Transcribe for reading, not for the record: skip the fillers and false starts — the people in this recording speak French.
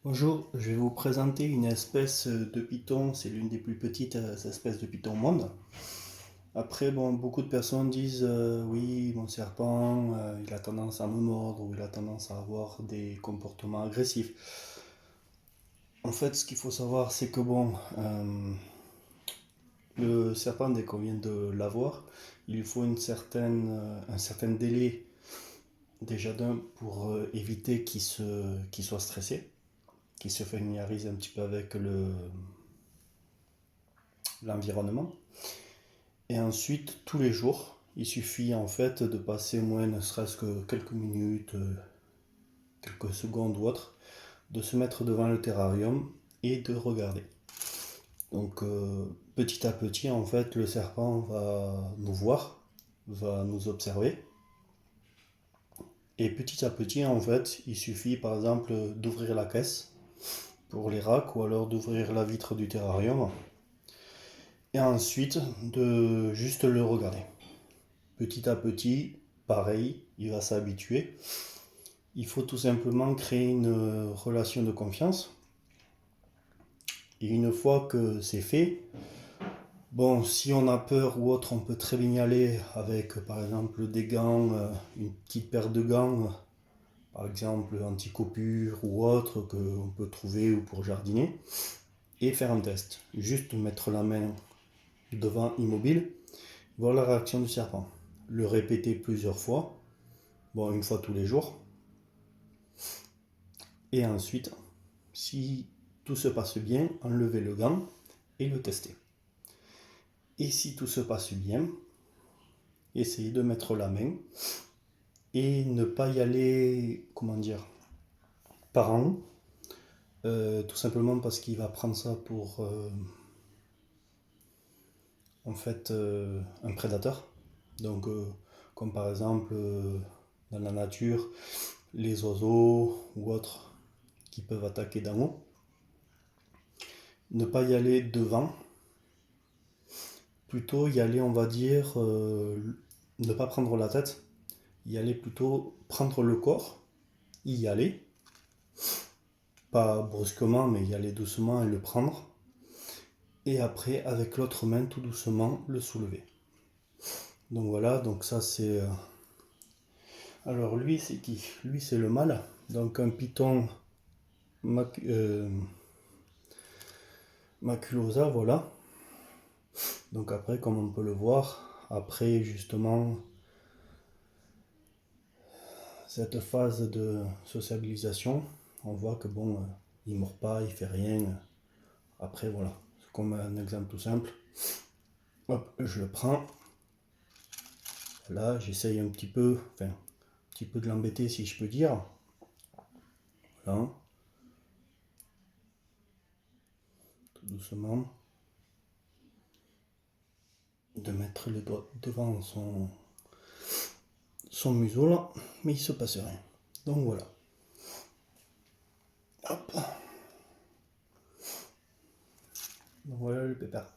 Bonjour, je vais vous présenter une espèce de python, c'est l'une des plus petites espèces de python au monde. Après, bon, beaucoup de personnes disent oui, mon serpent, il a tendance à me mordre ou il a tendance à avoir des comportements agressifs. En fait, ce qu'il faut savoir, c'est que bon, le serpent, dès qu'on vient de l'avoir, il lui faut un certain délai déjà d'un pour éviter qu'il soit stressé, qu'il se familiarise un petit peu avec l'environnement. Et ensuite, tous les jours, il suffit en fait de passer au moins ne serait-ce que quelques minutes, quelques secondes ou autre, de se mettre devant le terrarium et de regarder. Donc petit à petit, en fait, le serpent va nous voir, va nous observer. Et petit à petit, en fait, il suffit par exemple d'ouvrir la caisse pour les racks ou alors d'ouvrir la vitre du terrarium et ensuite de juste le regarder. Petit à petit, pareil, il va s'habituer. Il faut tout simplement créer une relation de confiance. Et une fois que c'est fait, bon, si on a peur ou autre, on peut très bien y aller avec, par exemple, des gants, une petite paire de gants, par exemple anti-coupure ou autre, qu'on peut trouver ou pour jardiner, et faire un test. Juste mettre la main devant immobile, voir la réaction du serpent. Le répéter plusieurs fois, bon, une fois tous les jours. Et ensuite, si tout se passe bien, enlever le gant et le tester. Et si tout se passe bien, essayez de mettre la main et ne pas y aller, comment dire, par an, tout simplement parce qu'il va prendre ça pour en fait un prédateur. Donc, comme par exemple dans la nature, les oiseaux ou autres qui peuvent attaquer d'en haut. Ne pas y aller devant, plutôt y aller, on va dire, ne pas prendre la tête, y aller plutôt prendre le corps, y aller, pas brusquement, mais y aller doucement et le prendre, et après, avec l'autre main, tout doucement, le soulever. Donc voilà, donc ça c'est... Alors lui, c'est qui? Lui, c'est le mâle, donc un python maculosa, voilà. Donc après, comme on peut le voir, après justement cette phase de sociabilisation, on voit que bon, il ne mord pas, il fait rien. Après voilà, c'est comme un exemple tout simple. Hop, je le prends. Là, j'essaye un petit peu, enfin, un petit peu de l'embêter si je peux dire. Voilà. Tout doucement. De mettre le doigt devant son museau là, mais il se passe rien. Donc voilà. Hop. Donc voilà le pépère.